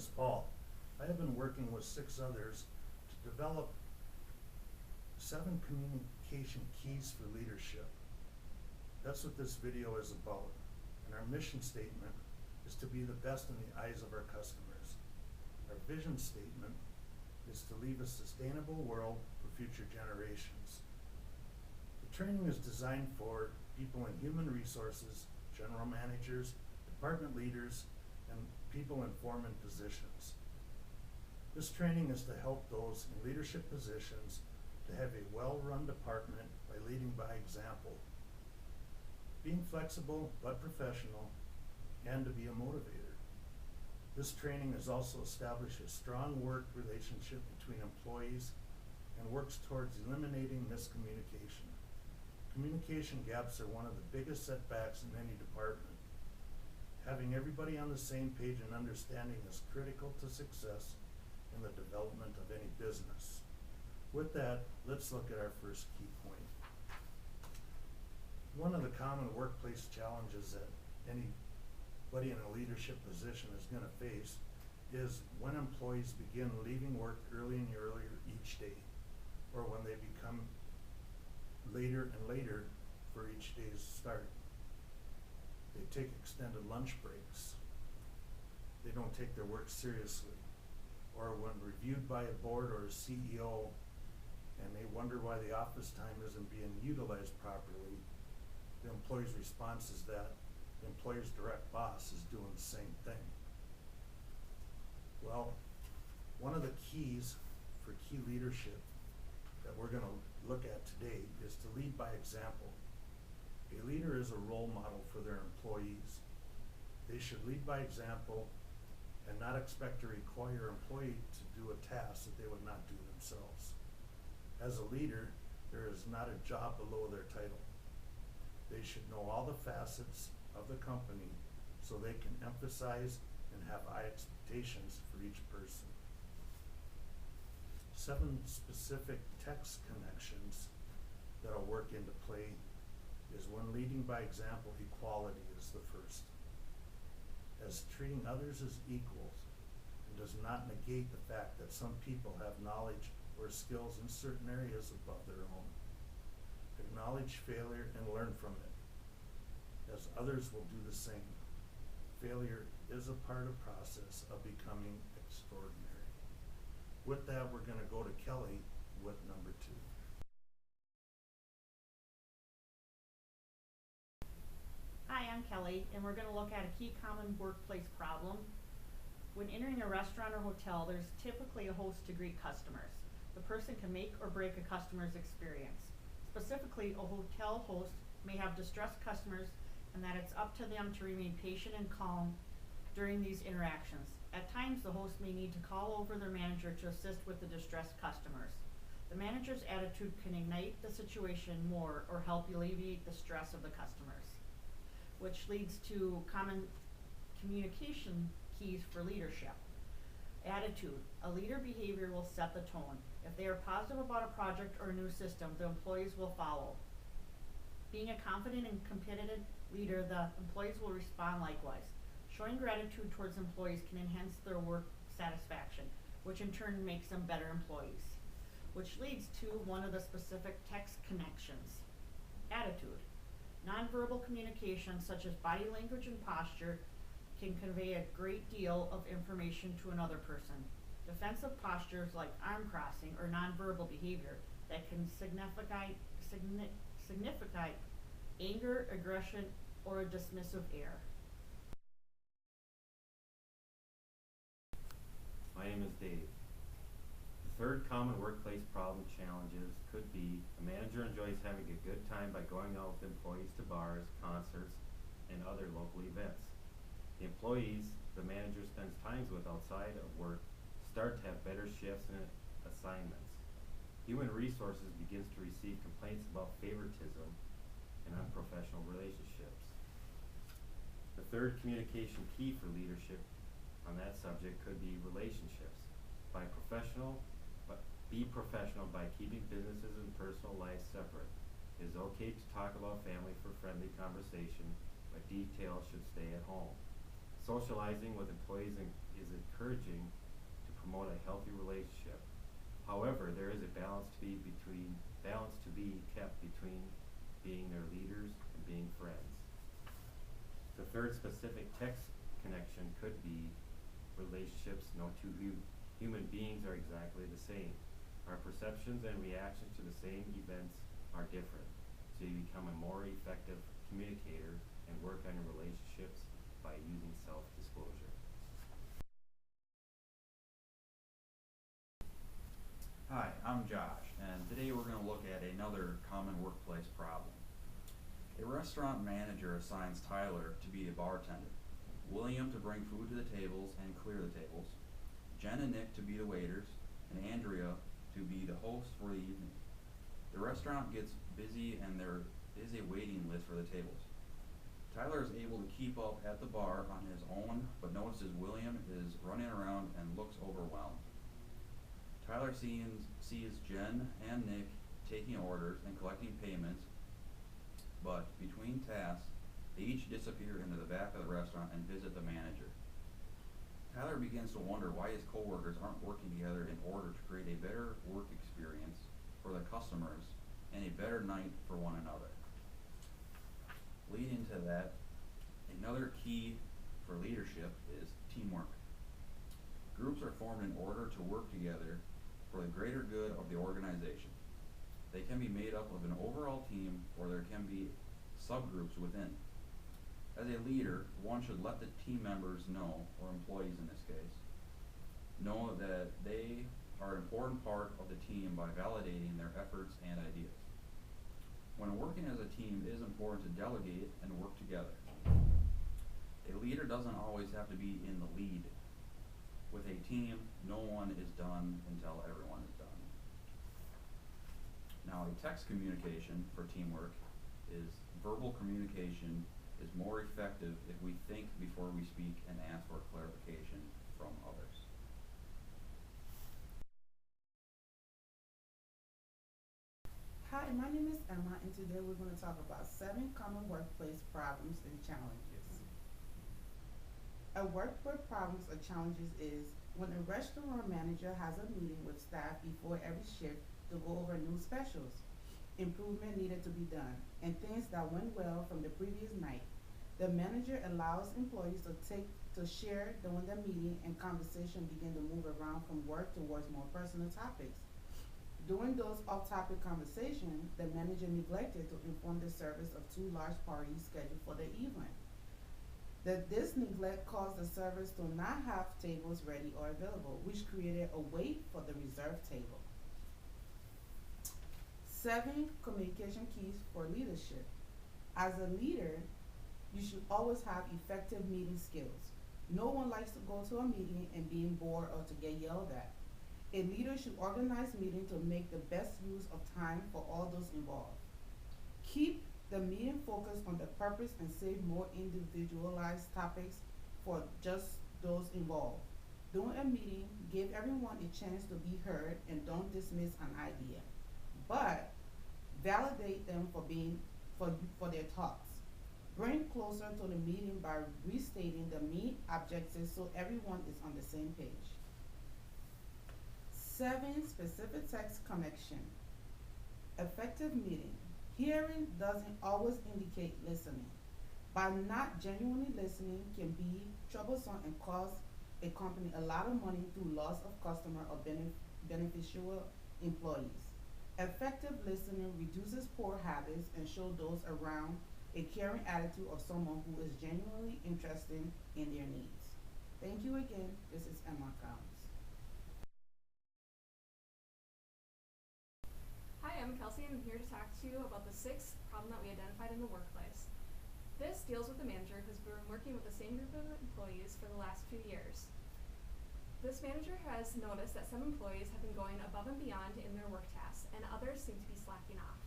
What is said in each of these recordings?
is Paul. I have been working with 6 others to develop 7 communication keys for leadership. That's what this video is about. And our mission statement is to be the best in the eyes of our customers. Our vision statement is to leave a sustainable world for future generations. The training is designed for people in human resources, general managers, department leaders, and people in foreman positions. This training is to help those in leadership positions to have a well-run department by leading by example, being flexible but professional, and to be a motivator. This training has also established a strong work relationship between employees and works towards eliminating miscommunication. Communication gaps are one of the biggest setbacks in any department. Having everybody on the same page and understanding is critical to success in the development of any business. With that, let's look at our first key point. One of the common workplace challenges that anybody in a leadership position is going to face is when employees begin leaving work early and earlier each day, or when they become later and later for each day's start. They take extended lunch breaks. They don't take their work seriously. Or when reviewed by a board or a CEO and they wonder why the office time isn't being utilized properly, the employee's response is that the employer's direct boss is doing the same thing. Well, one of the keys for key leadership that we're going to look at today is to lead by example. A leader is a role model for their employees. They should lead by example and not expect to require an employee to do a task that they would not do themselves. As a leader, there is not a job below their title. They should know all the facets of the company so they can emphasize and have high expectations for each person. 7 specific text connections that'll work into play is when leading by example, equality is the first. As treating others as equals and does not negate the fact that some people have knowledge or skills in certain areas above their own. Acknowledge failure and learn from it, as others will do the same. Failure is a part of the process of becoming extraordinary. With that, we're going to go to Kelly with number 2. Hi, I'm Kelly, and we're going to look at a key common workplace problem. When entering a restaurant or hotel, there's typically a host to greet customers. The person can make or break a customer's experience. Specifically, a hotel host may have distressed customers, and that it's up to them to remain patient and calm during these interactions. At times, the host may need to call over their manager to assist with the distressed customers. The manager's attitude can ignite the situation more or help alleviate the stress of the customers, which leads to common communication keys for leadership. Attitude. A leader behavior will set the tone. If they are positive about a project or a new system, the employees will follow. Being a confident and competitive leader, the employees will respond likewise. Showing gratitude towards employees can enhance their work satisfaction, which in turn makes them better employees. Which leads to one of the specific text connections. Attitude. Nonverbal communication such as body language and posture can convey a great deal of information to another person. Defensive postures like arm crossing or nonverbal behavior that can signify anger, aggression, or a dismissive air. My name is Dave. The third common workplace problem challenges could be a manager enjoys having a good time by going out with employees to bars, concerts, and other local events. The employees the manager spends time with outside of work start to have better shifts and assignments. Human resources begins to receive complaints about favoritism and unprofessional relationships. The third communication key for leadership on that subject could be relationships. Be professional by keeping businesses and personal lives separate. It is okay to talk about family for friendly conversation, but details should stay at home. Socializing with employees is encouraging to promote a healthy relationship. However, there is a balance to be kept between being their leaders and being friends. The third specific text connection could be relationships. No two human beings are exactly the same. Our perceptions and reactions to the same events are different. So you become a more effective communicator and work on your relationships by using self-disclosure. Hi, I'm Josh, and today we're going to look at another common workplace problem. A restaurant manager assigns Tyler to be a bartender, William to bring food to the tables and clear the tables, Jen and Nick to be the waiters, and Andrea to be the host for the evening. The restaurant gets busy and there is a waiting list for the tables. Tyler is able to keep up at the bar on his own, but notices William is running around and looks overwhelmed. Tyler sees Jen and Nick taking orders and collecting payments, but between tasks, they each disappear into the back of the restaurant and visit the manager. Tyler begins to wonder why his coworkers aren't working together in order to create a better work experience for the customers and a better night for one another. Leading to that, another key for leadership is teamwork. Groups are formed in order to work together for the greater good of the organization. They can be made up of an overall team or there can be subgroups within. As a leader, one should let the team members know, or employees in this case, know that they are an important part of the team by validating their efforts and ideas. When working as a team, it is important to delegate and work together. A leader doesn't always have to be in the lead. With a team, no one is done until everyone is done. Now, a text communication for teamwork is verbal communication is more effective if we think before we speak and ask for clarification from others. Hi, my name is Emma, and today we're going to talk about 7 common workplace problems and challenges. A workplace problems or challenges is when a restaurant manager has a meeting with staff before every shift to go over new specials, improvement needed to be done, and things that went well from the previous night. The manager allows employees to share during the meeting, and conversation begin to move around from work towards more personal topics. During those off-topic conversations, the manager neglected to inform the servers of 2 large parties scheduled for the evening. This neglect caused the servers to not have tables ready or available, which created a wait for the reserved table. 7 communication keys for leadership. As a leader, you should always have effective meeting skills. No one likes to go to a meeting and being bored or to get yelled at. A leader should organize meetings to make the best use of time for all those involved. Keep the meeting focused on the purpose and save more individualized topics for just those involved. During a meeting, give everyone a chance to be heard and don't dismiss an idea, but validate them for their thoughts. Bring closer to the meeting by restating the main objectives so everyone is on the same page. 7 specific text connection. Effective meeting. Hearing doesn't always indicate listening. By not genuinely listening can be troublesome and cause a company a lot of money through loss of customer or beneficial employees. Effective listening reduces poor habits and shows those around a caring attitude of someone who is genuinely interested in their needs. Thank you again. This is Emma Collins. Hi, I'm Kelsey and I'm here to talk to you about the 6th problem that we identified in the workplace. This deals with a manager who's been working with the same group of employees for the last few years. This manager has noticed that some employees have been going above and beyond in their work tasks and others seem to be slacking off.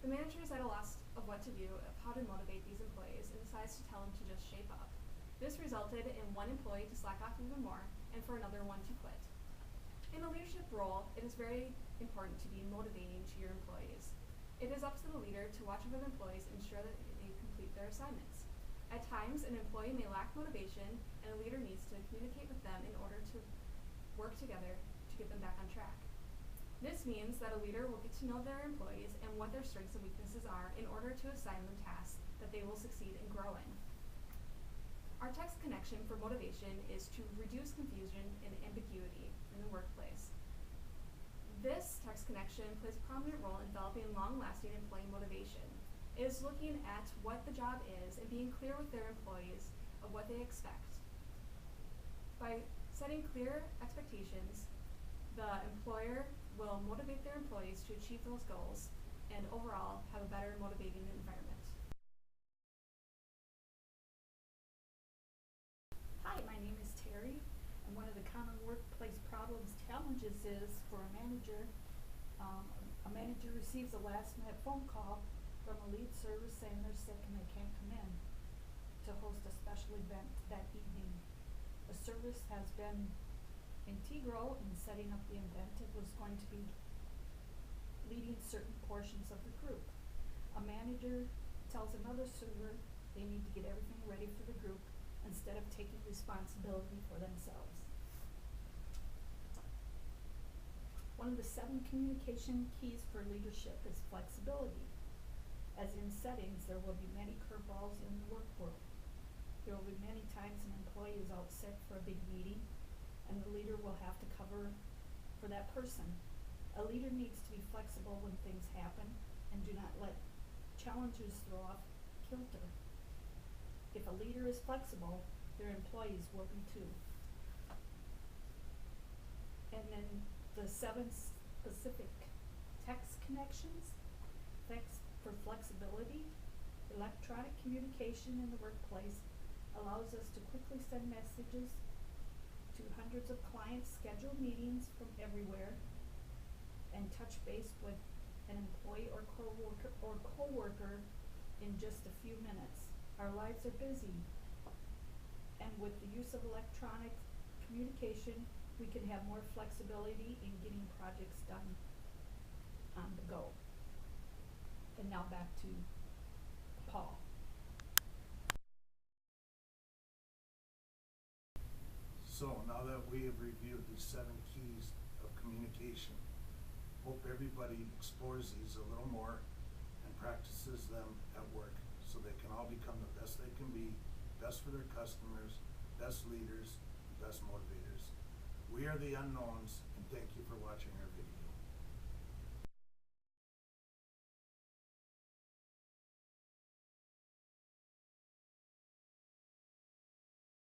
The manager is at a loss of what to do, of how to motivate these employees, and decides to tell them to just shape up. This resulted in one employee to slack off even more and for another one to quit. In a leadership role, it is very important to be motivating to your employees. It is up to the leader to watch over the employees and ensure that they complete their assignments. At times, an employee may lack motivation, and a leader needs to communicate with them in order to work together to get them back on track. This means that a leader will get to know their employees and what their strengths and weaknesses are in order to assign them tasks that they will succeed in growing. Our text connection for motivation is to reduce confusion and ambiguity in the workplace. This text connection plays a prominent role in developing long-lasting employee motivation. It is looking at what the job is and being clear with their employees of what they expect. By setting clear expectations, the employer will motivate their employees to achieve those goals and overall have a better motivating environment. Hi, my name is Terry, and one of the common workplace problems challenges is for a manager receives a last-minute phone call from a lead service saying they're sick and they can't come in to host a special event that evening. The service has been integral in setting up the event. It was going to be leading certain portions of the group. A manager tells another server they need to get everything ready for the group instead of taking responsibility for themselves. One of the 7 communication keys for leadership is flexibility. As in settings, there will be many curveballs in the work world. There will be many times an employee is out sick for a big meeting, and the leader will have to cover for that person. A leader needs to be flexible when things happen and do not let challenges throw off kilter. If a leader is flexible, their employees will be too. And then the 7 specific text connections, text for flexibility. Electronic communication in the workplace allows us to quickly send messages to hundreds of clients, schedule meetings from everywhere, and touch base with an employee or coworker in just a few minutes. Our lives are busy, and with the use of electronic communication, we can have more flexibility in getting projects done on the go. And now back to Paul. So now that we have reviewed the 7 keys of communication, hope everybody explores these a little more and practices them at work so they can all become the best they can be, best for their customers, best leaders, and best motivators. We are the unknowns, and thank you for watching our video.